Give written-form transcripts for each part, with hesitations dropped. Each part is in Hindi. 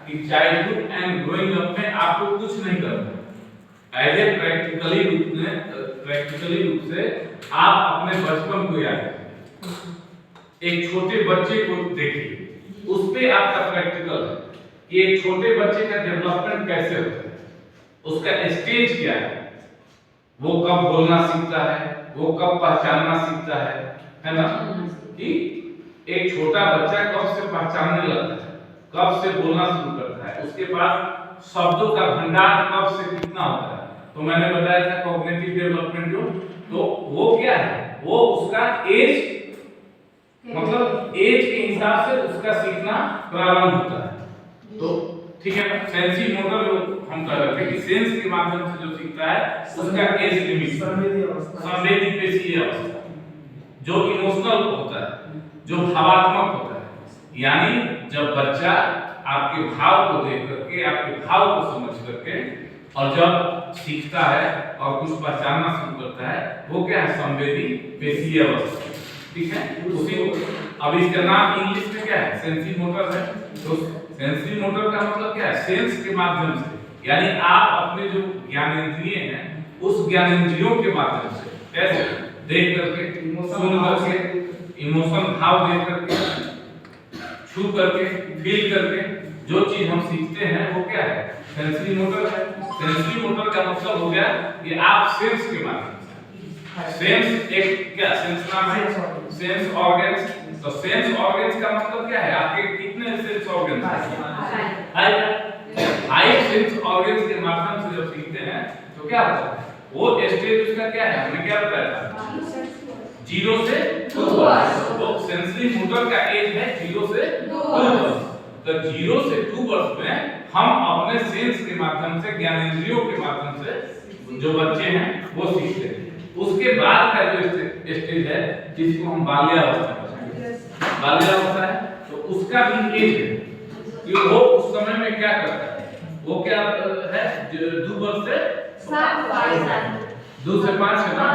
कि चाइल्डहुड एंड ग्रोइंग अप में आपको कुछ नहीं करना है। एज ए प्रैक्टिकली रूप से आप अपने बचपन को याद करें। एक छोटे बच्चे को देखिए, उस पे आपका प्रैक्टिकल है कि एक छोटे बच्चे का डेवलपमेंट कैसे होता है, उसका स्टेज क्या है, वो कब बोलना सीखता है, वो कब पहचानना सीखता है ना। कि एक छोटा बच्चा कब से पहचानने लगता है, कब से बोलना शुरू करता है, उसके पास शब्दों का भंडार कब से कितना होता है। तो मैंने बताया था कॉग्निटिव डेवलपमेंट जो, तो वो क्या है, वो उसका एज मतलब एज के हिसाब से उसका सीखना प्रारंभ होता है। तो ठीक है, सेंसी मोटर जो हम कर रहे थे कि सेंस के माध्यम से जो सीखता है उसका एज लिमिट संवेदी पेशीय अवस्था, जो इमोशनल होता है, जो भावात्मक होता है। यानी जब बच्चा आपके भाव को देख करके, आपके भाव को समझ करके और जब सीखता है और कुछ पहचानना शुरू करता है, वो क्या है, संवेदी पेशीय अवस्था। ठीक है, उसी को अब इसका नाम इंग्लिश में क्या है, सेंसी मोटर है। तो सेंसरी मोटर का मतलब क्या है, सेंस के माध्यम से, यानी आप अपने जो ज्ञानेंद्रिय हैं उस ज्ञानेंद्रियों के माध्यम से कैसे देख करके, सुन करके, इमोशन भाव देख करके, छू करके, फील करके जो चीज हम सीखते हैं वो क्या है, सेंसरी मोटर है। सेंसरी मोटर का मतलब हो गया कि आप सेंस के माध्यम से, सेंस एक क्या सेंस नाम है, सेंस ऑर्गन्स। तो सेंस ऑर्गन्स का मतलब क्या है, आपके कितने सेंस ऑर्गन्स हैं, 5 सेंस ऑर्गन्स के माध्यम से जब सीखते हैं तो क्या होता है, वो स्टेज उसका क्या है, हमने क्या बताया था, 0 से 2 वर्ष। तो सेंसरी मोटर का एज है 0 से 2 वर्ष। तो 0 से 2 वर्ष में हम अपने सेंस के माध्यम से, ज्ञानेंद्रियों के माध्यम से जो बच्चे हैं वो सीखते हैं। उसके बाद का जो स्टेज है जिसको हम बाल्यावस्था कहते हैं, बाल्यावस्था है, तो उसका भी एज है कि वो उस समय में क्या करता है, वो क्या है, 2 वर्ष से 2 से 5 है ना,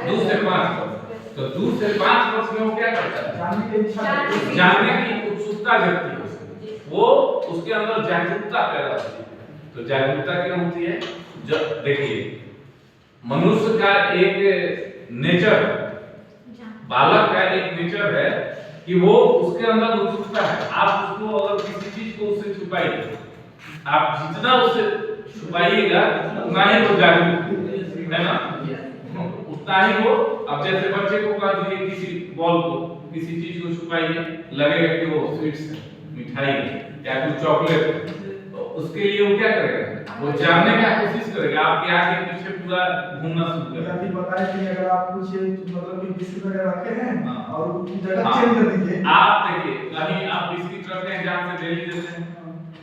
2 से 5 वर्ष। तो 2 से 5 वर्ष में वो क्या करता है, जानने की उत्सुकता जगती है, वो उसके अंदर जागरूकता पैदा होती है। तो जागरूकता क्या होती है, जब देखिए मनुष्य का एक नेचर, बालक का एक नेचर है कि वो उसके अंदर उत्सुकता है। आप उसको अगर किसी चीज को उससे छुपाइए, आप जितना उससे छुपाइएगा उतना ही वो जागरूक है ना, उतना ही वो। अब जैसे बच्चे को कह दीजिए किसी बॉल को, किसी चीज को छुपाइए, लगेगा कि वो स्वीट्स है, मिठाई है या कुछ चॉकलेट है, तो उसके लिए वो क्या करेगा, वो जानने की कोशिश करेगा, आपके आगे पीछे पूरा घूमना शुरू करेगा। अभी बताएं कि अगर आप कुछ मतलब कि बिस्किट वगैरह रखे हैं और उसकी जगह चेंज कर दीजिए। आप देखिए कहीं आप बिस्किट रखते हैं जहाँ से डेली देते हैं,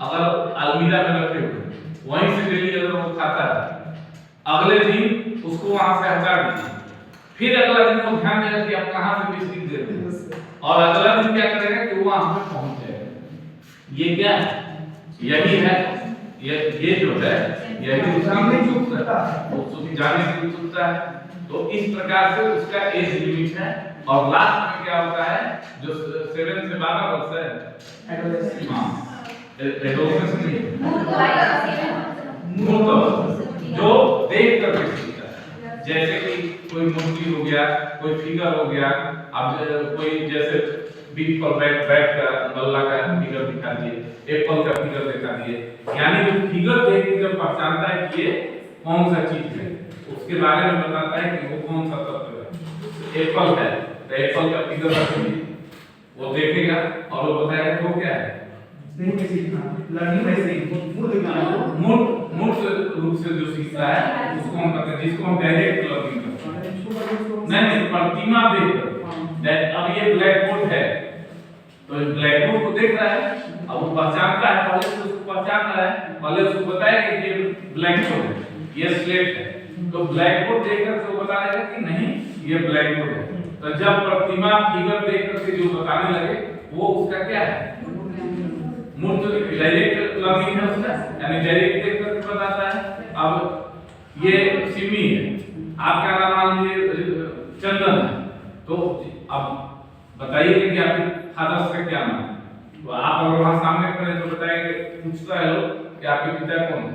अगर अलमीरा में रखे हुए वहीं से डेली अगर वो खाता है, अगले दिन उसको वहां से हटा दीजिए, फिर अगला दिन वो ध्यान देगा कि आप कहां से बिस्किट दे रहे हैं, और अगला दिन क्या करेगा कि वो वहां पे पहुंच जाएगा। ये क्या है, यही है, ये जो है यही जानने की उत्सुकता है, उसकी जानने की उत्सुकता है। तो इस प्रकार से उसका एज लिमिट है। और लास्ट में क्या होता है, जो 7 से 12 वर्ष है, एडोलेसेंस नहीं, जो देख करके सीखता है। जैसे कि कोई मूर्ति हो गया, कोई फिगर हो गया, अब कोई जैसे बिग पर बैठ कर बल्ला का फिगर दिखा दिए, एप्पल का फिगर दिखा दिए, यानी जो फिगर देख के जब पहचानता है कि ये कौन सा चीज है, उसके बारे में बताता है कि वो कौन सा तत्व है। एप्पल है तो एप्पल का फिगर रखेंगे, वो देखेगा और वो बताएगा कि वो क्या है, मूर्त रूप से जो सीखता है उसको हम कहते हैं, जिसको हम डायरेक्ट लर्निंग कहते हैं। नहीं, प्रतिमा देखकर। अब ये ब्लैक बोर्ड है, तो ब्लैक बोर्ड को देख रहा है, अब वो पहचानता है, पहले तो उसको पहचान रहा है, पहले उसको बताएगा कि ये ब्लैक बोर्ड है, ये स्लेट है। तो ब्लैक बोर्ड देखकर तो बता देगा कि नहीं ये ब्लैक बोर्ड है। तो जब प्रतिमा फिगर देखकर के जो बताने लगे वो उसका क्या है, मूर्त डायरेक्ट लर्निंग है उसका, यानी डायरेक्ट देख करके बताता है। अब ये सिमी है, आपका नाम मान लीजिए चंदन है, तो अब बताइए कि आपके फादर का क्या नाम है, तो आप अगर वहां सामने खड़े तो बताएंगे, पूछता है लोग कि आपके पिता कौन है,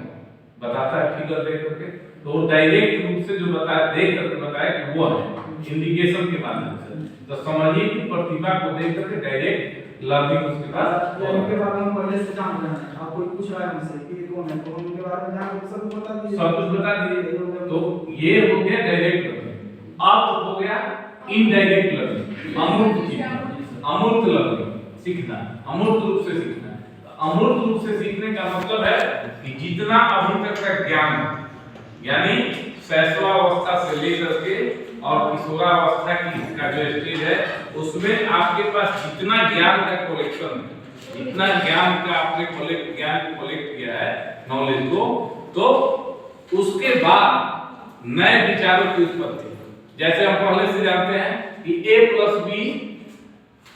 बताता है फिगर देख करके, तो डायरेक्ट रूप से जो बताया देख करके बताया कि वो है इंडिकेशन के माध्यम से। तो समझिए कि प्रतिभा को देख करके डायरेक्ट लर्निंग उसके पास। उनके बारे में पहले से जान रहे हैं, आप कोई पूछ रहा है हमसे कि ये कौन है, तो उनके बारे में जान सब कुछ बता दीजिए, सब कुछ बता दीजिए। तो ये हो गया डायरेक्ट लर्निंग। अब हो गया इनडायरेक्ट लर्निंग, अमूर्त लर्निंग, सीखना, अमूर्त रूप से सीखना। अमूर्त रूप से सीखने का मतलब है कि जितना अभी तक का ज्ञान, यानी शैशवावस्था से लेकर के और किशोरावस्था की का जो स्टेज है, उसमें आपके पास जितना ज्ञान का कलेक्शन है, जितना ज्ञान का आपने कलेक्ट किया है, नॉलेज को, तो उसके बाद नए विचारों की उत्पत्ति। जैसे हम पहले से जानते हैं कि a + b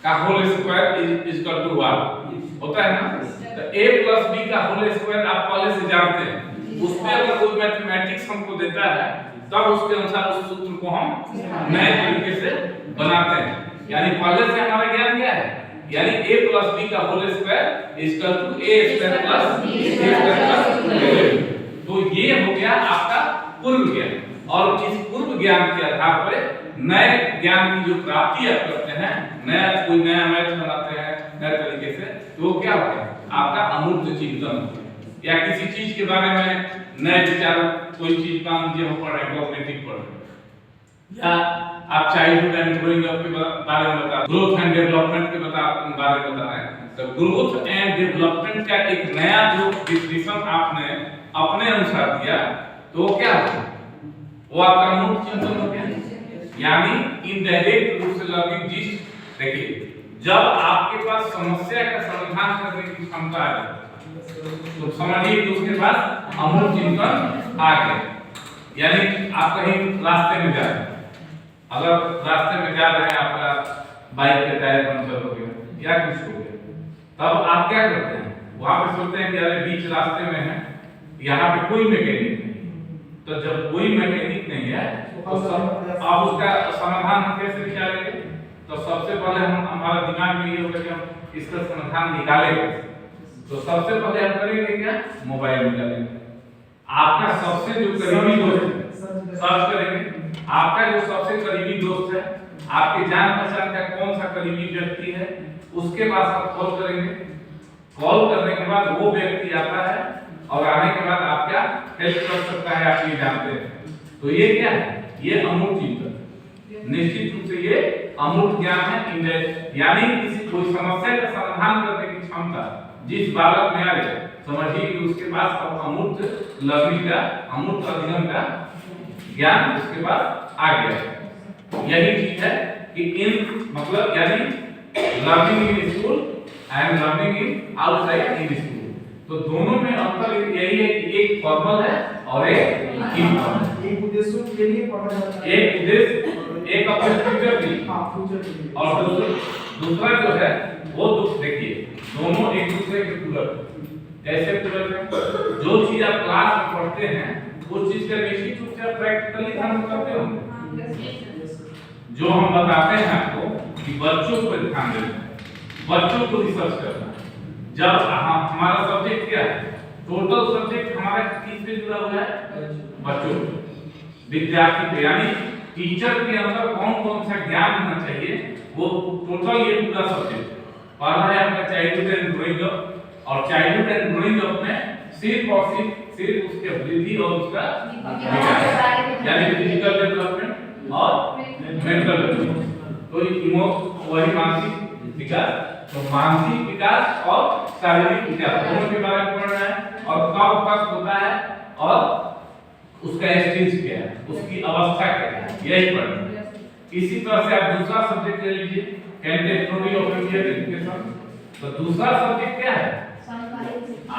का whole square is equal to 1 होता है ना, तो a + b का होल स्क्वायर आप पहले से जानते हैं। उसमें अगर कोई मैथमेटिक्स हमको देता है तब उसके अनुसार उस सूत्र को हम नए तरीके से बनाते हैं। यानी पहले से हमारा ज्ञान क्या है, यानी a + b का whole square is equal to a square + b square. तो ये हो गया आपका पूर्व ज्ञान, और इस पूर्व ज्ञान के आधार पर नए ज्ञान की जो प्राप्ति आप करते हैं, कोई नया मैथ बनाते हैं नए तरीके से, तो वो क्या होगा आपका अमूर्त चिंतन। या किसी चीज के बारे में नए विचार, कोई चीज मान लीजिए हम पढ़ रहे हैं, कॉग्निटिव पढ़ रहे हैं, या आप चाइल्डहुड एंड ग्रोइंग अप के बारे में बता, ग्रोथ एंड डेवलपमेंट के बारे में बता रहे हैं, तो ग्रोथ एंड डेवलपमेंट का एक नया जो डिफिनेशन आपने अपने अनुसार दिया, तो वो क्या होगा, वो आपका अमूर्त चिंतन हो गया। यानी इनडायरेक्ट रूप से लर्निंग। जिस देखिए, जब आपके पास समस्या का समाधान करने की क्षमता है तो समझिए कि उसके पास अमूर्त चिंतन आ गया। यानी आप कहीं रास्ते में जा रहे हैं, अगर रास्ते में जा रहे हैं, आपका बाइक का टायर पंचर हो गया या कुछ हो गया, तब आप क्या करते हैं, वहां पे सोचते हैं कि अरे बीच रास्ते में है, यहाँ पे कोई मैकेनिक नहीं। तो जब कोई मैकेनिक नहीं है तो आप उसका समाधान कैसे निकालेंगे? तो सबसे पहले हमारा दिमाग में ये होगा कि हम इसका समाधान निकालेंगे। तो सबसे पहले हम करेंगे क्या, मोबाइल निकालेंगे। आपका सबसे जो करीबी दोस्त है सर्च करेंगे, आपका जो सबसे करीबी दोस्त है, आपके जान पहचान का कौन सा करीबी व्यक्ति है, उसके पास आप कॉल करेंगे। कॉल करने के बाद वो व्यक्ति आता है और आने के बाद आप क्या हेल्प कर सकता है आप ये जानते हैं। तो ये क्या है, ये अमूर्त चिंतन। निश्चित रूप से ये अमूर्त ज्ञान है। यानी किसी कोई समस्या का समाधान करने की क्षमता जिस बालक में आ जाए, समझिए कि उसके पास अब अमूर्त लर्निंग का, अमूर्त अध्ययन का ज्ञान उसके पास आ गया। यही चीज है कि इन मतलब यानी learning in school and learning in outside in school. तो दोनों में अंतर यही है कि एक फॉर्मल है और एक इनफॉर्मल। एक उद्देश्य के लिए पढ़ा जाता है, एक उद्देश्य, एक अपने फ्यूचर के लिए, हां फ्यूचर के लिए, और दूसरा जो है वो देखिए दोनों एक दूसरे के पूरक। कैसे पूरक है? जो चीज आप क्लास में पढ़ते हैं उस चीज का निश्चित रूप से आप प्रैक्टिकली ध्यान करते होंगे। जो हम बताते हैं आपको कि बच्चों पर ध्यान देना, बच्चों को रिसर्च करना। जब हमारा सब्जेक्ट क्या है, टोटल सब्जेक्ट हमारा किससे जुड़ा हुआ है, बच्चों, विद्यार्थी पे। यानी टीचर के अंदर कौन कौन सा ज्ञान होना चाहिए, वो टोटल ये पूरा सब्जेक्ट पढ़ा है आपका चाइल्डहुड एंड ग्रोइंग अप। और चाइल्डहुड एंड ग्रोइंग अप में सिर्फ और सिर्फ उसके वृद्धि और उसका यानी फिजिकल डेवलपमेंट और मेंटल डेवलपमेंट। तो वही मानसिक विकास, तो मानसिक विकास और शारीरिक विकास दोनों के बारे में पढ़ना है, और कब तक होता है और उसका स्टेज क्या है, उसकी अवस्था क्या है, यही पढ़ना है। इसी तरह से आप दूसरा सब्जेक्ट ले लीजिए, कंटेम्पोरेरी ऑफ इंडियन एजुकेशन। तो दूसरा सब्जेक्ट क्या है,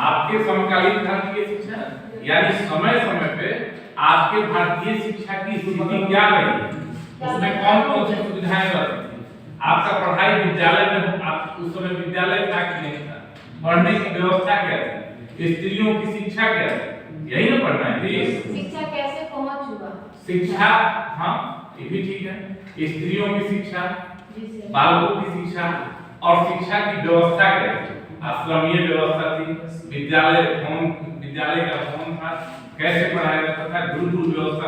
आपके समकालीन भारतीय शिक्षा। यानी समय समय पे आपके भारतीय शिक्षा की स्थिति क्या रही, उसमें कौन कौन सी सुविधाएं रहती थी, आपका पढ़ाई विद्यालय में, आप उस समय विद्यालय था कि नहीं था, पढ़ने की व्यवस्था क्या थी, स्त्रियों की शिक्षा क्या थी, यही ना पढ़ना है। शिक्षा कैसे पहुंच हुआ, शिक्षा, हाँ ये भी ठीक है, स्त्रियों की शिक्षा, बालकों की शिक्षा, और शिक्षा की व्यवस्था क्या थी? आश्रमीय व्यवस्था थी, विद्यालय का भवन था, कैसे पढ़ाया जाता था, गुरुकुल व्यवस्था